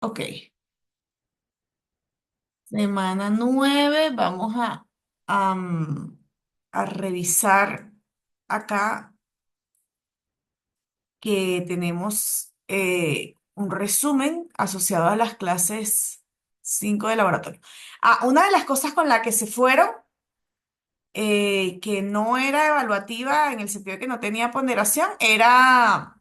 Ok, semana 9, vamos a, mm, a revisar acá que tenemos un resumen asociado a las clases 5 de laboratorio. Una de las cosas con la que se fueron, que no era evaluativa en el sentido de que no tenía ponderación, era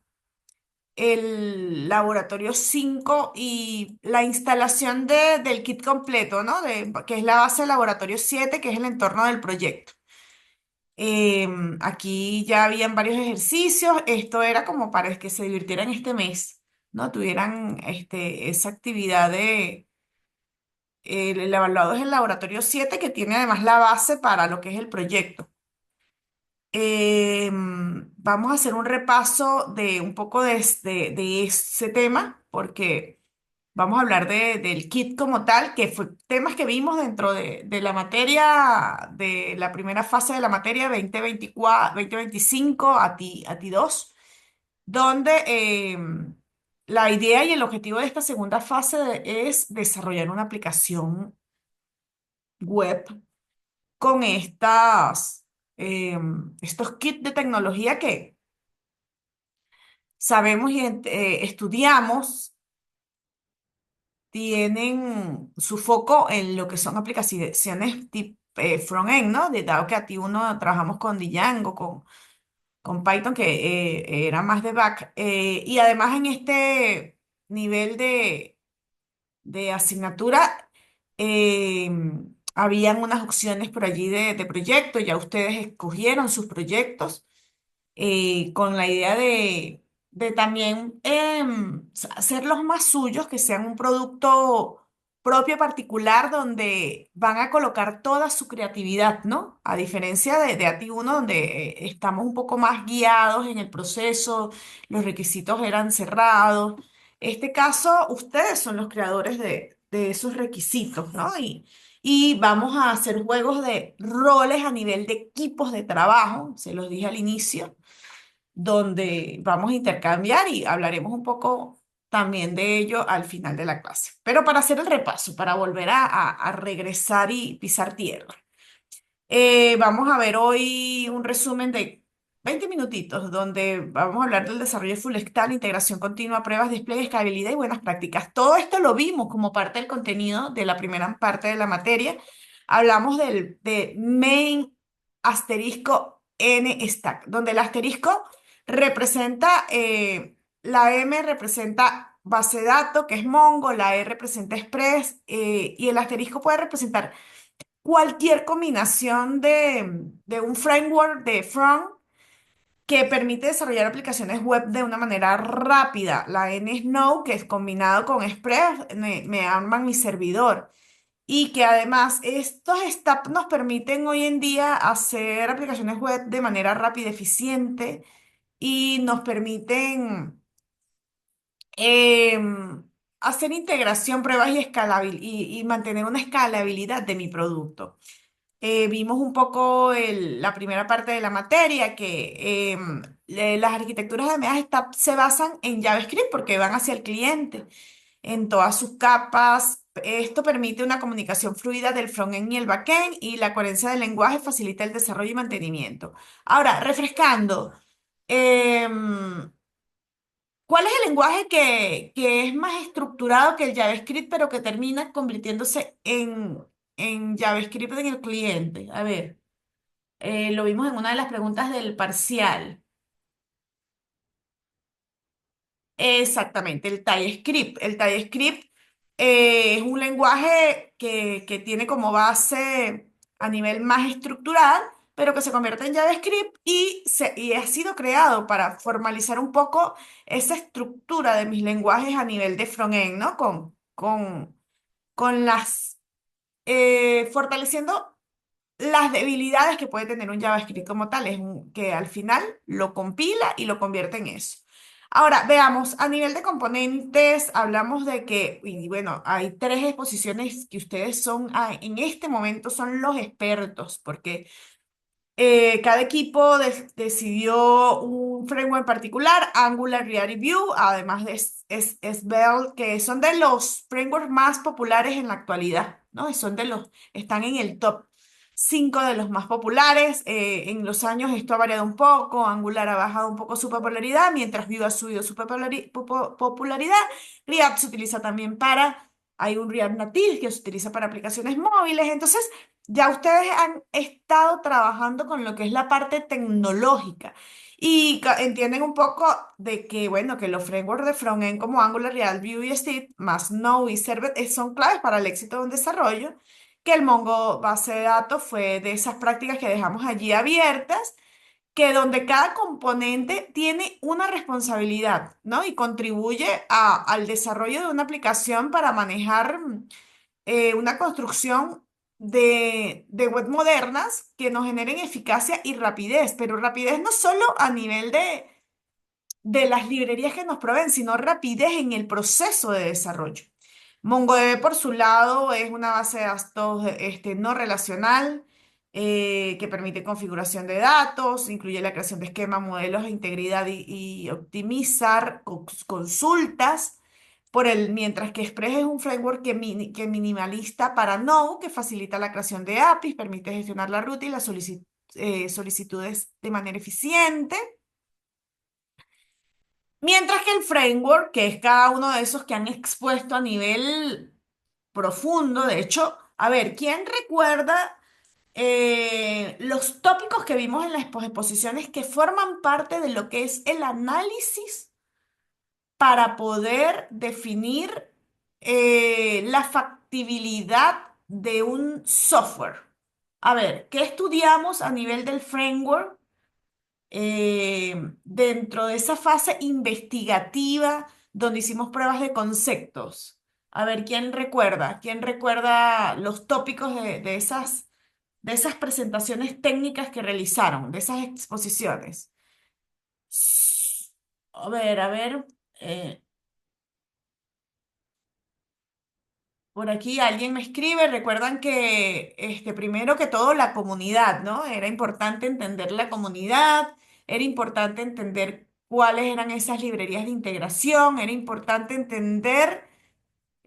el laboratorio 5 y la instalación del kit completo, ¿no? Que es la base del laboratorio 7, que es el entorno del proyecto. Aquí ya habían varios ejercicios. Esto era como para que se divirtieran este mes, ¿no? Tuvieran esa actividad el evaluado es el laboratorio 7, que tiene además la base para lo que es el proyecto. Vamos a hacer un repaso de un poco de ese tema, porque vamos a hablar del kit como tal, que fue temas que vimos dentro de la materia, de la primera fase de la materia 2024, 2025 a ti 2, donde la idea y el objetivo de esta segunda fase es desarrollar una aplicación web con estos kits de tecnología que sabemos y estudiamos, tienen su foco en lo que son aplicaciones tipo front-end, ¿no? Dado que a ti uno trabajamos con Django, con Python, que era más de back. Y además en este nivel de asignatura, eh, habían unas opciones por allí de proyectos, ya ustedes escogieron sus proyectos con la idea de también hacerlos más suyos, que sean un producto propio particular donde van a colocar toda su creatividad, ¿no? A diferencia de AT1, donde estamos un poco más guiados en el proceso, los requisitos eran cerrados. Este caso, ustedes son los creadores de esos requisitos, ¿no? Y vamos a hacer juegos de roles a nivel de equipos de trabajo, se los dije al inicio, donde vamos a intercambiar y hablaremos un poco también de ello al final de la clase. Pero para hacer el repaso, para volver a regresar y pisar tierra, vamos a ver hoy un resumen de 20 minutitos, donde vamos a hablar del desarrollo full stack, integración continua, pruebas, despliegue, escalabilidad y buenas prácticas. Todo esto lo vimos como parte del contenido de la primera parte de la materia. Hablamos de main asterisco n stack, donde el asterisco representa, la M representa base de datos, que es Mongo, la E representa Express, y el asterisco puede representar cualquier combinación de un framework de front que permite desarrollar aplicaciones web de una manera rápida. La N es Node, que es combinado con Express, me arman mi servidor. Y que además estos steps nos permiten hoy en día hacer aplicaciones web de manera rápida y eficiente y nos permiten hacer integración, pruebas y mantener una escalabilidad de mi producto. Vimos un poco la primera parte de la materia, que las arquitecturas de medias se basan en JavaScript porque van hacia el cliente en todas sus capas. Esto permite una comunicación fluida del frontend y el backend, y la coherencia del lenguaje facilita el desarrollo y mantenimiento. Ahora, refrescando, em, ¿cuál es el lenguaje que es más estructurado que el JavaScript, pero que termina convirtiéndose en JavaScript en el cliente? A ver, lo vimos en una de las preguntas del parcial. Exactamente, el TypeScript. El TypeScript es un lenguaje que tiene como base a nivel más estructural, pero que se convierte en JavaScript y ha sido creado para formalizar un poco esa estructura de mis lenguajes a nivel de frontend, ¿no? Con fortaleciendo las debilidades que puede tener un JavaScript como tal, que al final lo compila y lo convierte en eso. Ahora, veamos, a nivel de componentes, hablamos de que, y bueno, hay tres exposiciones que ustedes son, en este momento son los expertos, porque Cada equipo decidió un framework particular, Angular React Vue, además de Svelte, que son de los frameworks más populares en la actualidad, ¿no? Están en el top 5 de los más populares. En los años esto ha variado un poco, Angular ha bajado un poco su popularidad, mientras Vue ha subido su popularidad. React se utiliza también hay un React Native que se utiliza para aplicaciones móviles, entonces ya ustedes han estado trabajando con lo que es la parte tecnológica y entienden un poco de que, bueno, que los frameworks de frontend como Angular, React, Vue y Steve, más Node y Servlet, son claves para el éxito de un desarrollo, que el Mongo base de datos fue de esas prácticas que dejamos allí abiertas, que donde cada componente tiene una responsabilidad, ¿no? Y contribuye al desarrollo de una aplicación para manejar una construcción de web modernas que nos generen eficacia y rapidez, pero rapidez no solo a nivel de las librerías que nos proveen, sino rapidez en el proceso de desarrollo. MongoDB, por su lado, es una base de datos no relacional que permite configuración de datos, incluye la creación de esquemas, modelos de integridad y optimizar consultas. Mientras que Express es un framework que minimalista para Node, que facilita la creación de APIs, permite gestionar la ruta y las solicitudes de manera eficiente. Mientras que el framework, que es cada uno de esos que han expuesto a nivel profundo, de hecho, a ver, ¿quién recuerda los tópicos que vimos en las exposiciones que forman parte de lo que es el análisis para poder definir la factibilidad de un software? A ver, ¿qué estudiamos a nivel del framework dentro de esa fase investigativa donde hicimos pruebas de conceptos? A ver, ¿quién recuerda? ¿Quién recuerda los tópicos de esas presentaciones técnicas que realizaron, de esas exposiciones? A ver. eh, Por aquí alguien me escribe, recuerdan que primero que todo la comunidad, ¿no? Era importante entender la comunidad, era importante entender cuáles eran esas librerías de integración, era importante entender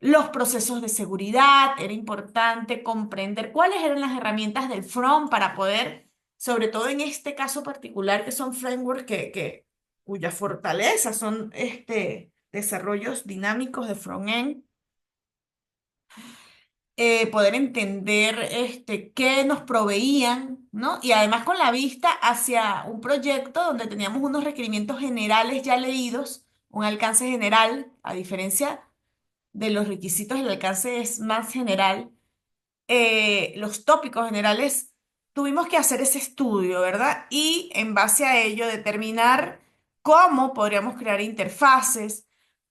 los procesos de seguridad, era importante comprender cuáles eran las herramientas del front para poder, sobre todo en este caso particular, que son frameworks cuya fortaleza son desarrollos dinámicos de front-end, poder entender qué nos proveían, ¿no? Y además con la vista hacia un proyecto donde teníamos unos requerimientos generales ya leídos, un alcance general, a diferencia de los requisitos, el alcance es más general. Los tópicos generales, tuvimos que hacer ese estudio, ¿verdad? Y en base a ello determinar cómo podríamos crear interfaces,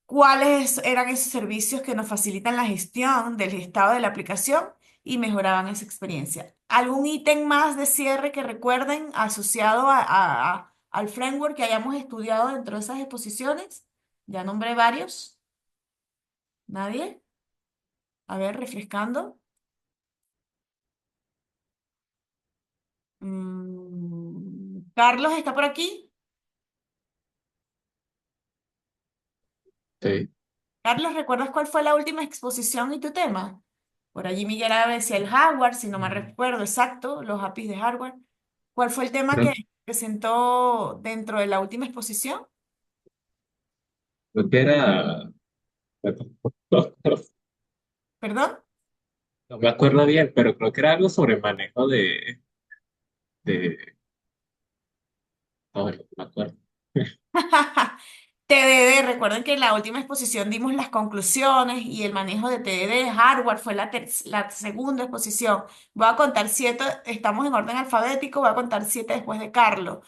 cuáles eran esos servicios que nos facilitan la gestión del estado de la aplicación y mejoraban esa experiencia. ¿Algún ítem más de cierre que recuerden asociado al framework que hayamos estudiado dentro de esas exposiciones? Ya nombré varios. ¿Nadie? A ver, refrescando. Carlos está por aquí. Sí. Carlos, ¿recuerdas cuál fue la última exposición y tu tema? Por allí Miguel Ave decía el hardware, si no me recuerdo exacto, los APIs de hardware. ¿Cuál fue el tema que Creo, presentó dentro de la última exposición? creo que era, ¿Perdón? no me acuerdo bien, pero creo que era algo sobre manejo de, no, no me acuerdo. TDD, recuerden que en la última exposición dimos las conclusiones y el manejo de TDD, hardware fue la segunda exposición. Voy a contar siete, estamos en orden alfabético, voy a contar siete después de Carlos.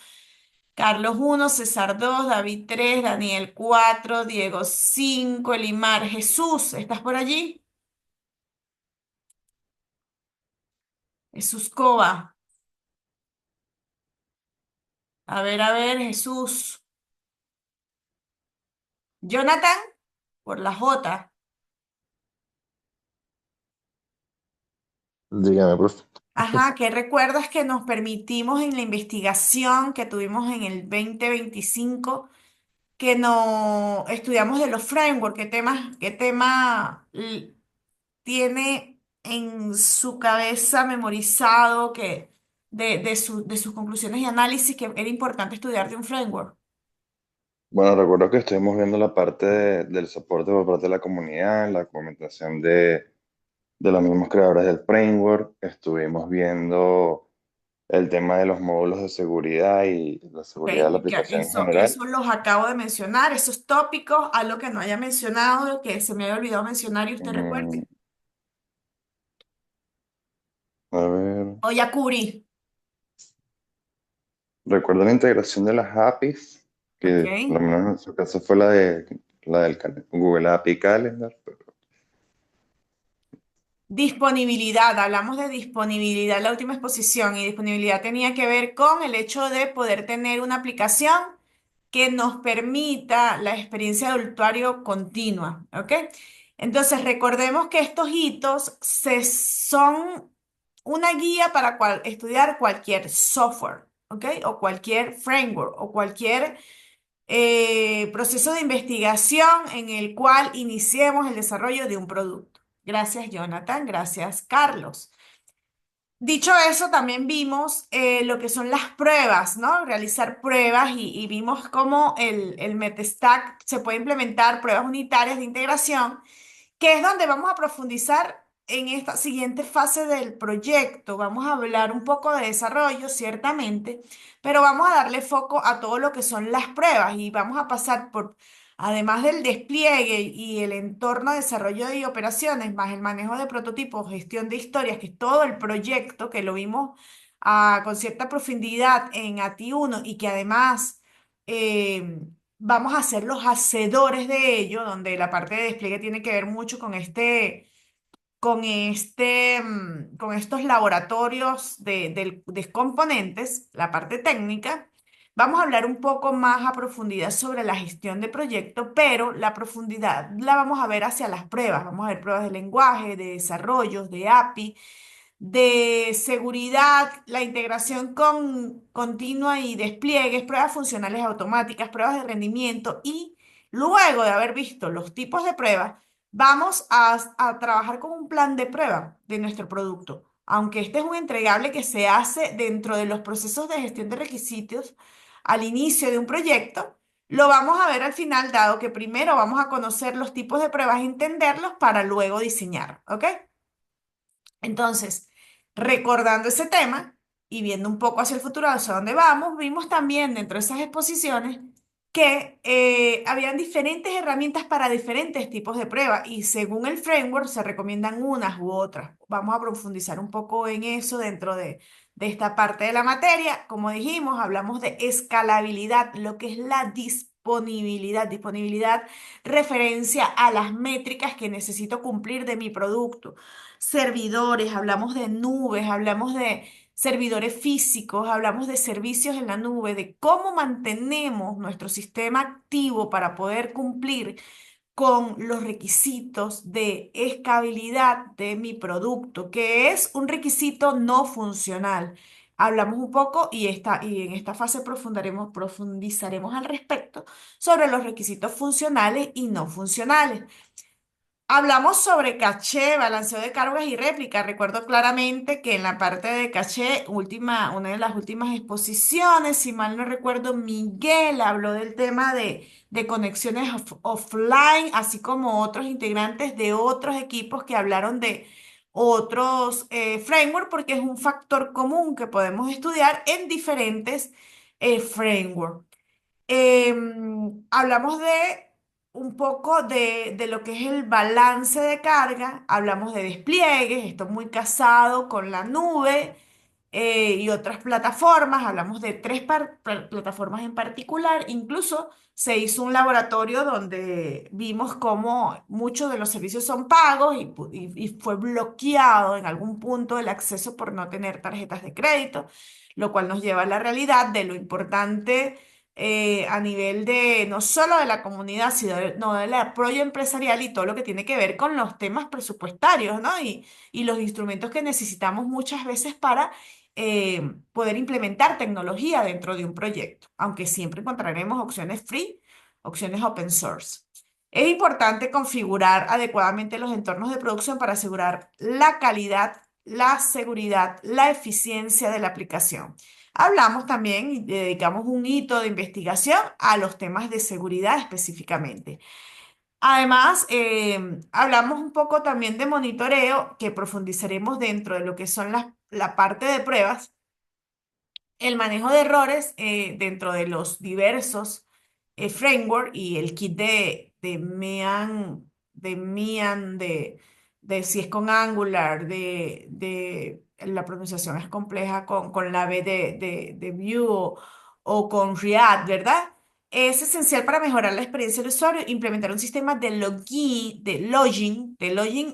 Carlos uno, César 2, David 3, Daniel 4, Diego 5, Elimar, Jesús, ¿estás por allí? Jesús Cova. A ver, Jesús. Jonathan, por la J. Dígame, profe. Ajá, ¿qué recuerdas que nos permitimos en la investigación que tuvimos en el 2025 que no estudiamos de los frameworks? ¿Qué tema tiene en su cabeza memorizado que de sus conclusiones y análisis que era importante estudiar de un framework? Bueno, recuerdo que estuvimos viendo la parte del soporte por parte de la comunidad, la documentación de los mismos creadores del framework, estuvimos viendo el tema de los módulos de seguridad y la ¿Ok? seguridad de la Y que aplicación en general. eso los acabo de mencionar, esos tópicos, algo que no haya mencionado, que se me haya olvidado mencionar y usted Mm, recuerde. a ver, O ya cubrí. recuerdo la integración de las APIs, ¿Ok? que por lo menos en su caso fue la del Google API Calendar. Disponibilidad, hablamos de disponibilidad en la última exposición y disponibilidad tenía que ver con el hecho de poder tener una aplicación que nos permita la experiencia de usuario continua, ¿ok? Entonces, recordemos que estos hitos son una guía para estudiar cualquier software, ¿ok? O cualquier framework o cualquier proceso de investigación en el cual iniciemos el desarrollo de un producto. Gracias, Jonathan. Gracias, Carlos. Dicho eso, también vimos lo que son las pruebas, ¿no? Realizar pruebas y vimos cómo el MetaStack se puede implementar pruebas unitarias de integración, que es donde vamos a profundizar en esta siguiente fase del proyecto. Vamos a hablar un poco de desarrollo, ciertamente, pero vamos a darle foco a todo lo que son las pruebas y vamos a pasar por, además del despliegue y el entorno de desarrollo y operaciones, más el manejo de prototipos, gestión de historias, que es todo el proyecto que lo vimos con cierta profundidad en ATI 1 y que además... vamos a ser los hacedores de ello, donde la parte de despliegue tiene que ver mucho con estos laboratorios de componentes, la parte técnica. Vamos a hablar un poco más a profundidad sobre la gestión de proyecto, pero la profundidad la vamos a ver hacia las pruebas. Vamos a ver pruebas de lenguaje, de desarrollos, de API, de seguridad, la integración con continua y despliegues, pruebas funcionales automáticas, pruebas de rendimiento y luego de haber visto los tipos de pruebas, vamos a trabajar con un plan de prueba de nuestro producto. Aunque este es un entregable que se hace dentro de los procesos de gestión de requisitos al inicio de un proyecto, lo vamos a ver al final, dado que primero vamos a conocer los tipos de pruebas y entenderlos para luego diseñar, ¿ok? Entonces, recordando ese tema y viendo un poco hacia el futuro, hacia dónde vamos, vimos también dentro de esas exposiciones que habían diferentes herramientas para diferentes tipos de pruebas y según el framework se recomiendan unas u otras. Vamos a profundizar un poco en eso dentro de esta parte de la materia. Como dijimos, hablamos de escalabilidad, lo que es la disponibilidad. Disponibilidad, referencia a las métricas que necesito cumplir de mi producto. Servidores, hablamos de nubes, hablamos de servidores físicos, hablamos de servicios en la nube, de cómo mantenemos nuestro sistema activo para poder cumplir con los requisitos de escalabilidad de mi producto, que es un requisito no funcional. Hablamos un poco y en esta fase profundizaremos al respecto sobre los requisitos funcionales y no funcionales. Hablamos sobre caché, balanceo de cargas y réplica. Recuerdo claramente que en la parte de caché, una de las últimas exposiciones, si mal no recuerdo, Miguel habló del tema de conexiones offline, así como otros integrantes de otros equipos que hablaron de otros frameworks, porque es un factor común que podemos estudiar en diferentes frameworks. Hablamos de un poco de lo que es el balance de carga, hablamos de despliegues, esto muy casado con la nube y otras plataformas, hablamos de plataformas en particular, incluso se hizo un laboratorio donde vimos cómo muchos de los servicios son pagos y fue bloqueado en algún punto el acceso por no tener tarjetas de crédito, lo cual nos lleva a la realidad de lo importante a nivel de no solo de la comunidad, sino no, del apoyo empresarial y todo lo que tiene que ver con los temas presupuestarios, ¿no? Y los instrumentos que necesitamos muchas veces para poder implementar tecnología dentro de un proyecto, aunque siempre encontraremos opciones free, opciones open source. Es importante configurar adecuadamente los entornos de producción para asegurar la calidad, la seguridad, la eficiencia de la aplicación. Hablamos también y dedicamos un hito de investigación a los temas de seguridad específicamente. Además, hablamos un poco también de monitoreo, que profundizaremos dentro de lo que son la parte de pruebas, el manejo de errores dentro de los diversos framework y el kit de si es con Angular, la pronunciación es compleja con la B de Vue o con React, ¿verdad? Es esencial para mejorar la experiencia del usuario, implementar un sistema de logging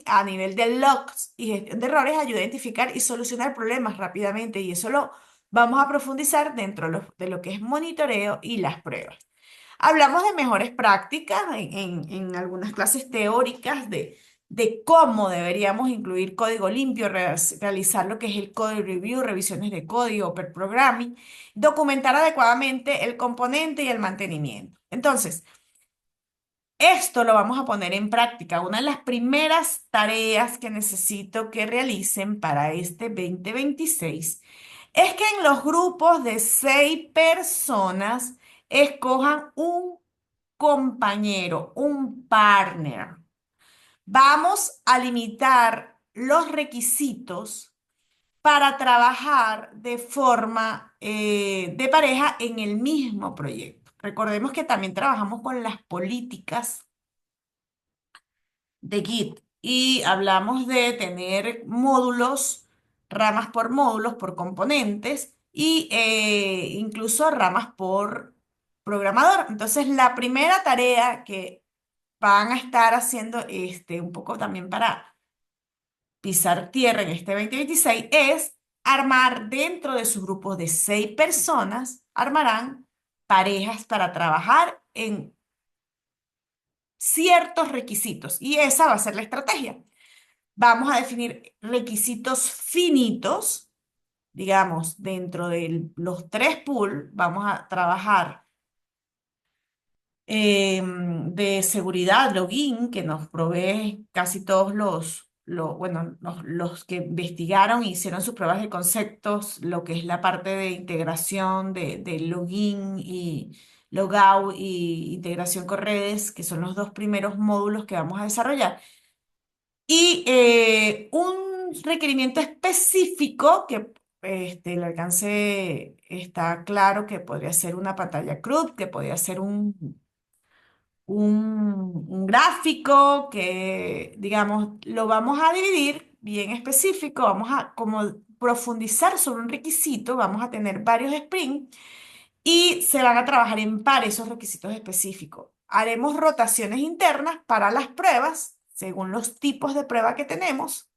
a nivel de logs y gestión de errores ayuda a identificar y solucionar problemas rápidamente y eso lo vamos a profundizar dentro de lo que es monitoreo y las pruebas. Hablamos de mejores prácticas en algunas clases teóricas de cómo deberíamos incluir código limpio, realizar lo que es el code review, revisiones de código, per programming, documentar adecuadamente el componente y el mantenimiento. Entonces, esto lo vamos a poner en práctica. Una de las primeras tareas que necesito que realicen para este 2026 es que en los grupos de 6 personas escojan un compañero, un partner. Vamos a limitar los requisitos para trabajar de forma de pareja en el mismo proyecto. Recordemos que también trabajamos con las políticas de Git y hablamos de tener módulos, ramas por módulos, por componentes y incluso ramas por programador. Entonces, la primera tarea que van a estar haciendo un poco también para pisar tierra en este 2026 es armar dentro de sus grupos de 6 personas, armarán parejas para trabajar en ciertos requisitos y esa va a ser la estrategia. Vamos a definir requisitos finitos, digamos, dentro de los 3 pools, vamos a trabajar de seguridad, login, que nos provee casi todos bueno, los que investigaron e hicieron sus pruebas de conceptos, lo que es la parte de integración de login y logout y integración con redes, que son los 2 primeros módulos que vamos a desarrollar. Y un requerimiento específico que el alcance está claro que podría ser una pantalla CRUD, que podría ser un gráfico, que digamos lo vamos a dividir bien específico, vamos a como profundizar sobre un requisito, vamos a tener varios sprints y se van a trabajar en par esos requisitos específicos. Haremos rotaciones internas para las pruebas, según los tipos de prueba que tenemos.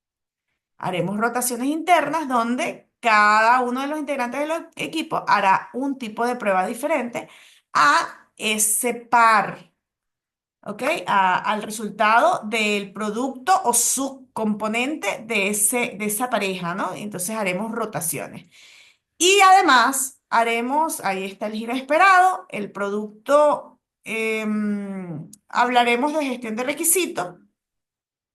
Haremos rotaciones internas donde cada uno de los integrantes del equipo hará un tipo de prueba diferente a ese par, ¿ok? Al resultado del producto o subcomponente de esa pareja, ¿no? Entonces haremos rotaciones. Y además haremos, ahí está el giro esperado, el producto, hablaremos de gestión de requisitos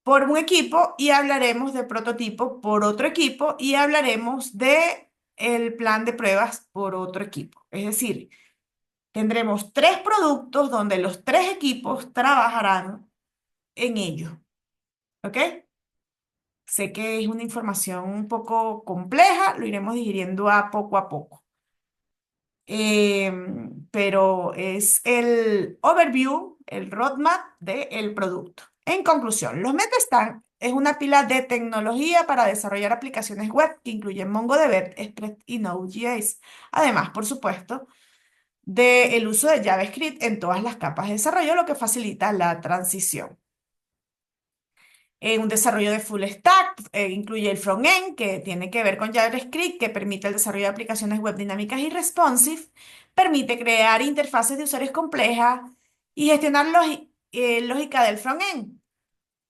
por un equipo y hablaremos de prototipo por otro equipo y hablaremos de el plan de pruebas por otro equipo. Es decir, tendremos 3 productos donde los 3 equipos trabajarán en ello. ¿Ok? Sé que es una información un poco compleja, lo iremos digiriendo a poco. Pero es el overview, el roadmap del producto. En conclusión, los MetaStack es una pila de tecnología para desarrollar aplicaciones web que incluyen MongoDB, Express y Node.js. Además, por supuesto, del uso de JavaScript en todas las capas de desarrollo, lo que facilita la transición. Un desarrollo de full stack incluye el front-end, que tiene que ver con JavaScript, que permite el desarrollo de aplicaciones web dinámicas y responsive, permite crear interfaces de usuarios complejas y gestionar lógica del front-end.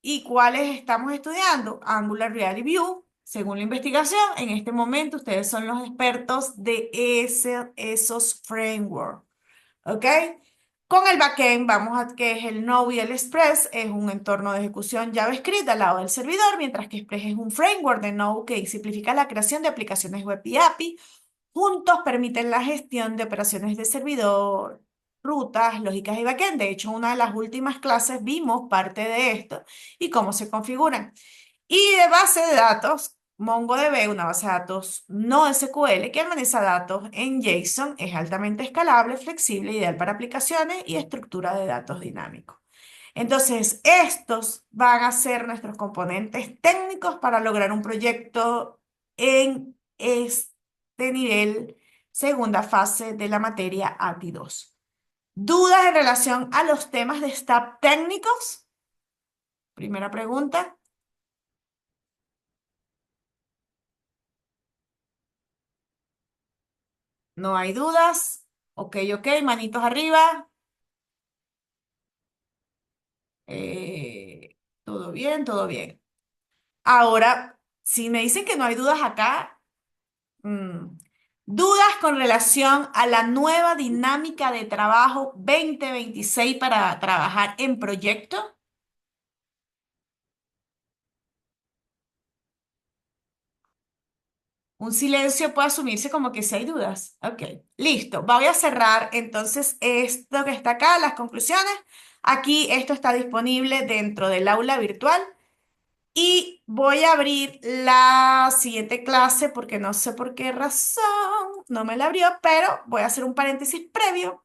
¿Y cuáles estamos estudiando? Angular, React y Vue. Según la investigación, en este momento ustedes son los expertos de esos frameworks. ¿Ok? Con el backend vamos a que es el Node y el Express, es un entorno de ejecución JavaScript al lado del servidor, mientras que Express es un framework de Node que simplifica la creación de aplicaciones web y API. Juntos permiten la gestión de operaciones de servidor, rutas, lógicas y backend. De hecho, una de las últimas clases vimos parte de esto y cómo se configuran. Y de base de datos, MongoDB, una base de datos no SQL que administra datos en JSON, es altamente escalable, flexible, ideal para aplicaciones y estructura de datos dinámicos. Entonces, estos van a ser nuestros componentes técnicos para lograr un proyecto en este nivel, segunda fase de la materia ATI 2. ¿Dudas en relación a los temas de staff técnicos? Primera pregunta. No hay dudas. Ok, ok, manitos arriba. Todo bien, todo bien. Ahora, si me dicen que no hay dudas acá, mm, dudas con relación a la nueva dinámica de trabajo 2026 para trabajar en proyecto. Un silencio puede asumirse como que si hay dudas. Ok, listo. Voy a cerrar entonces esto que está acá, las conclusiones. Aquí esto está disponible dentro del aula virtual. Y voy a abrir la siguiente clase porque no sé por qué razón no me la abrió, pero voy a hacer un paréntesis previo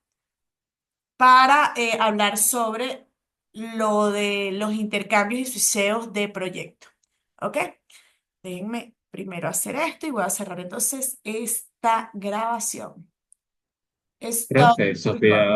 para hablar sobre lo de los intercambios y sucesos de proyecto. ¿Ok? Déjenme primero hacer esto y voy a cerrar entonces esta grabación. Creo Stop que Sofía recording.